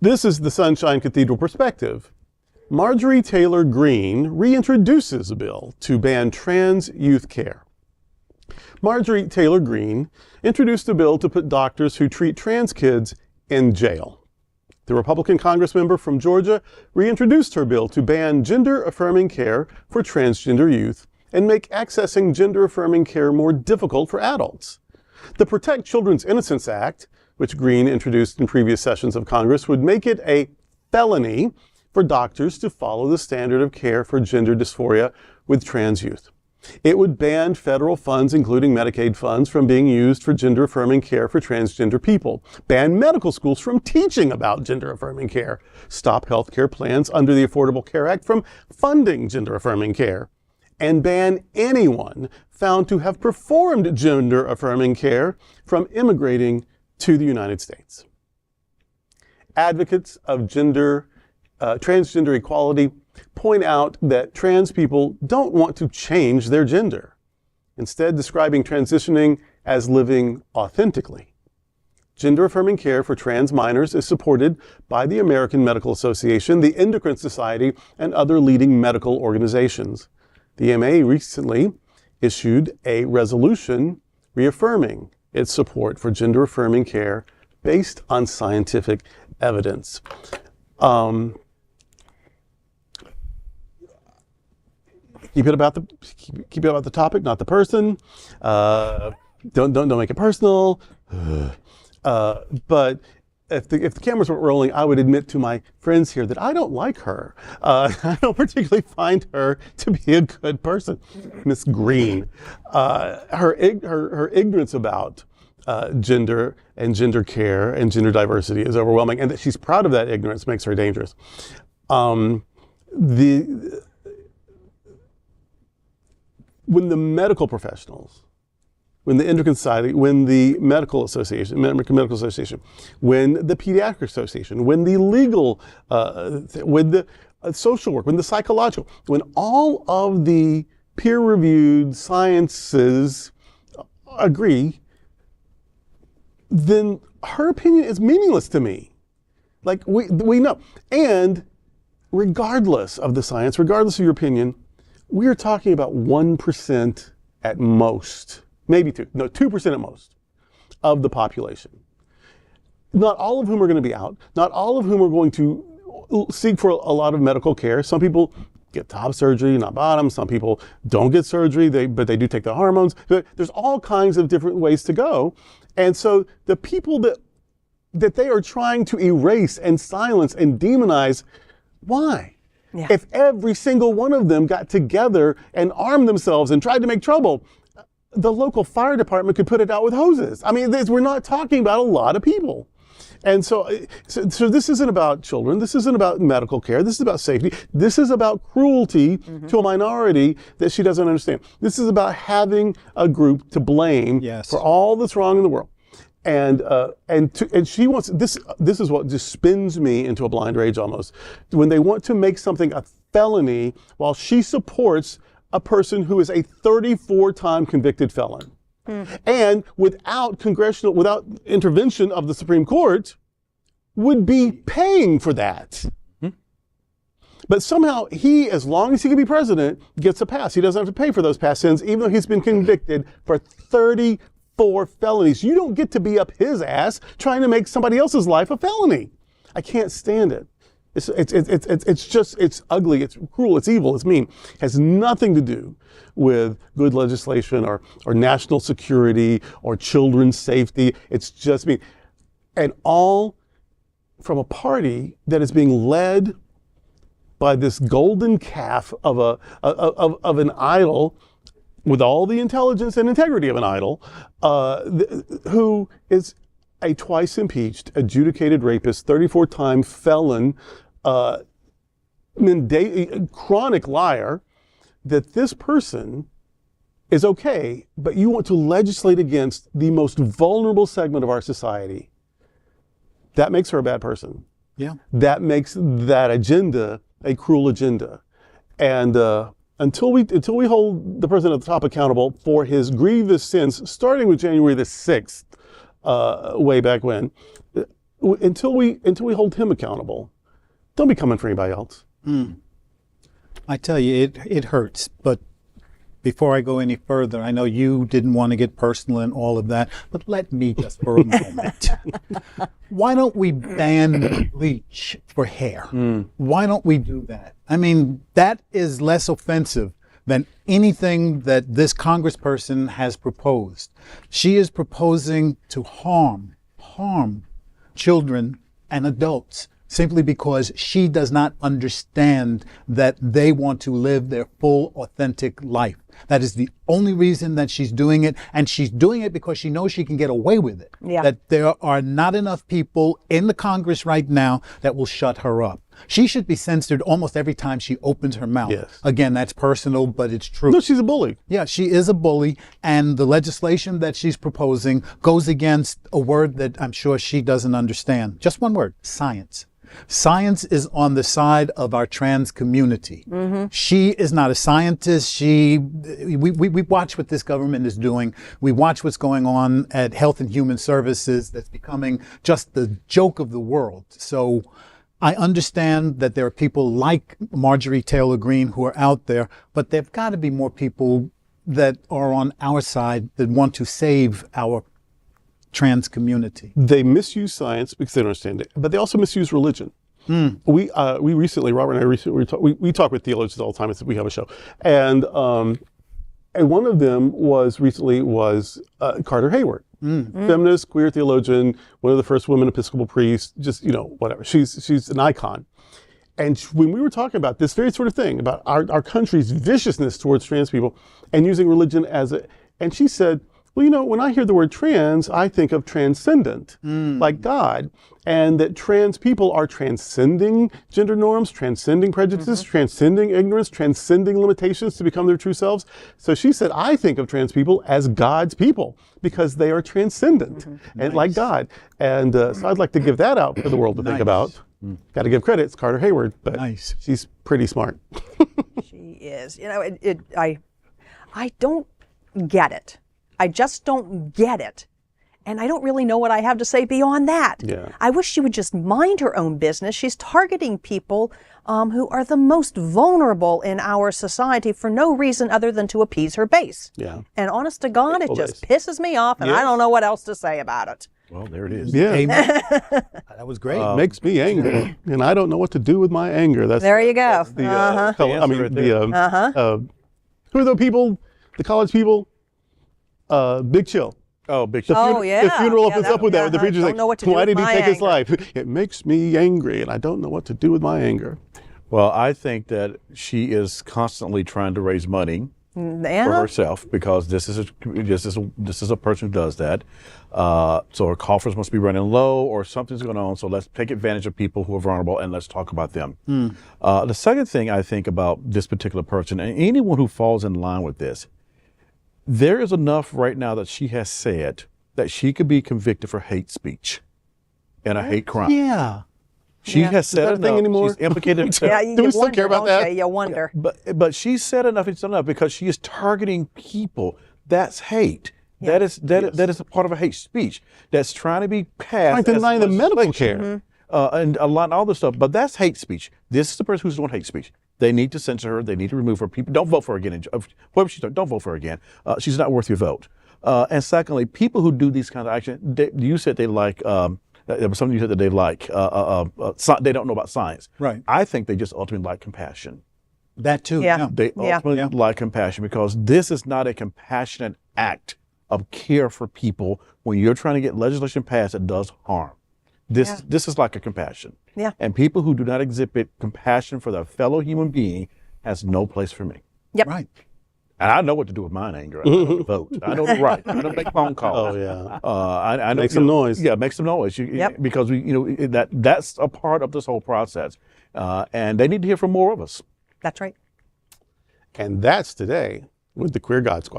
This is the Sunshine Cathedral perspective. Marjorie Taylor Greene reintroduces a bill to ban trans youth care. Marjorie Taylor Greene introduced a bill to put doctors who treat trans kids in jail. The Republican Congressmember from Georgia reintroduced her bill to ban gender-affirming care for transgender youth and make accessing gender-affirming care more difficult for adults. The Protect Children's Innocence Act, which Greene introduced in previous sessions of Congress, would make it a felony for doctors to follow the standard of care for gender dysphoria with trans youth. It would ban federal funds, including Medicaid funds, from being used for gender-affirming care for transgender people, ban medical schools from teaching about gender-affirming care, stop health care plans under the Affordable Care Act from funding gender-affirming care, and ban anyone found to have performed gender-affirming care from immigrating to the United States. Advocates of transgender equality point out that trans people don't want to change their gender, instead describing transitioning as living authentically. Gender-affirming care for trans minors is supported by the American Medical Association, the Endocrine Society, and other leading medical organizations. The AMA recently issued a resolution reaffirming its support for gender-affirming care based on scientific evidence. Keep it about the topic, not the person. Don't make it personal. But if the cameras weren't rolling, I would admit to my friends here that I don't like her. I don't particularly find her to be a good person. Miss Greene, her ignorance about gender and gender care and gender diversity is overwhelming, and that she's proud of that ignorance makes her dangerous. When the medical professionals, when the Endocrine Society, when the Medical Association, American Medical Association, when the Pediatric Association, when the legal, when the social work, when the psychological, when all of the peer-reviewed sciences agree, then her opinion is meaningless to me. Like, we know. And regardless of the science, regardless of your opinion, we are talking about 1% at most, maybe 2% at most of the population. Not all of whom are going to be out, not all of whom are going to seek for a lot of medical care. Some people get top surgery, not bottom. Some people don't get surgery, but they do take the hormones. There's all kinds of different ways to go. And so the people that they are trying to erase and silence and demonize, why? Yeah. If every single one of them got together and armed themselves and tried to make trouble, the local fire department could put it out with hoses. I mean, we're not talking about a lot of people. And so this isn't about children. This isn't about medical care. This is about safety. This is about cruelty to a minority that she doesn't understand. This is about having a group to blame for all that's wrong in the world. And she wants, this is what just spins me into a blind rage almost, when they want to make something a felony while she supports a person who is a 34-time convicted felon. And without intervention of the Supreme Court, would be paying for that. But somehow he, as long as he can be president, gets a pass. He doesn't have to pay for those past sins, even though he's been convicted for 34 felonies. You don't get to be up his ass trying to make somebody else's life a felony. I can't stand it. It's ugly, it's cruel, it's evil, it's mean. It has nothing to do with good legislation or national security or children's safety. It's just mean. And all from a party that is being led by this golden calf of an idol with all the intelligence and integrity of an idol, who is a twice impeached, adjudicated rapist, 34-time felon, chronic liar, that this person is okay, but you want to legislate against the most vulnerable segment of our society. That makes her a bad person. Yeah. That makes that agenda a cruel agenda. And until we hold the president at the top accountable for his grievous sins, starting with January the 6th, way back when, until we hold him accountable, don't be coming for anybody else. I tell you, it hurts. But before I go any further, I know you didn't want to get personal and all of that, but let me just for a moment. Why don't we ban bleach for hair? Why don't we do that? I mean, that is less offensive than anything that this congressperson has proposed. She is proposing to harm children and adults simply because she does not understand that they want to live their full, authentic life. That is the only reason that she's doing it, and she's doing it because she knows she can get away with it. Yeah. That there are not enough people in the Congress right now that will shut her up. She should be censored almost every time she opens her mouth. Yes. Again, that's personal, but it's true. No, she's a bully. Yeah, she is a bully, and the legislation that she's proposing goes against a word that I'm sure she doesn't understand. Just one word: science. Science is on the side of our trans community. She is not a scientist. We watch what this government is doing. We watch what's going on at Health and Human Services that's becoming just the joke of the world. So I understand that there are people like Marjorie Taylor Greene who are out there, but there've got to be more people that are on our side that want to save our trans community. They misuse science because they don't understand it, but they also misuse religion. We recently, Robert and I we talk with theologians all the time. We have a show, and one of them was Carter Hayward, feminist, queer theologian, one of the first women Episcopal priests. Just whatever. She's an icon. And when we were talking about this very sort of thing about our country's viciousness towards trans people and using religion and she said, well, when I hear the word trans, I think of transcendent, like God, and that trans people are transcending gender norms, transcending prejudices, transcending ignorance, transcending limitations to become their true selves. So she said, I think of trans people as God's people because they are transcendent and like God. And so I'd like to give that out for the world to think about. Got to give credit, it's Carter Hayward, but she's pretty smart. She is. I don't get it. I just don't get it. And I don't really know what I have to say beyond that. Yeah. I wish she would just mind her own business. She's targeting people who are the most vulnerable in our society for no reason other than to appease her base. Yeah. And honest to God, it just pisses me off, and I don't know what else to say about it. Well, there it is. Yeah. Amen. That was great. It makes me angry, and I don't know what to do with my anger. There you go. Who are the people, the college people? Big Chill. Oh, Big Chill. The funeral opens up with that. The preacher's like, why did he take his life? It makes me angry, and I don't know what to do with my anger. Well, I think that she is constantly trying to raise money for herself because this is a person who does that. So her coffers must be running low or something's going on. So let's take advantage of people who are vulnerable and let's talk about them. The second thing I think about this particular person and anyone who falls in line with this, there is enough right now that she has said that she could be convicted for hate speech and a hate crime. Yeah. She has said enough. Thing anymore? She's implicated. Do we still care about that? You wonder. But she said enough. It's enough because she is targeting people. That's hate. That is a part of a hate speech that's trying to be passed. Like denying the medical care. And all this stuff. But that's hate speech. This is the person who's doing hate speech. They need to censor her. They need to remove her. People don't vote for her again. Whatever she's done, don't vote for her again. She's not worth your vote. And secondly, people who do these kinds of actions, you said they like. There was something you said that they like. They don't know about science. Right. I think they just ultimately like compassion. That too. Yeah. They ultimately like compassion because this is not a compassionate act of care for people when you're trying to get legislation passed that does harm. This is like a compassion. Yeah. And people who do not exhibit compassion for their fellow human being has no place for me. Yep. Right. And I know what to do with mine anger. I know to vote. I know to write. I know to make phone calls. Oh yeah. I know, Make some noise. Yeah, make some noise. Because that's a part of this whole process. And they need to hear from more of us. That's right. And that's today with the Queer God Squad.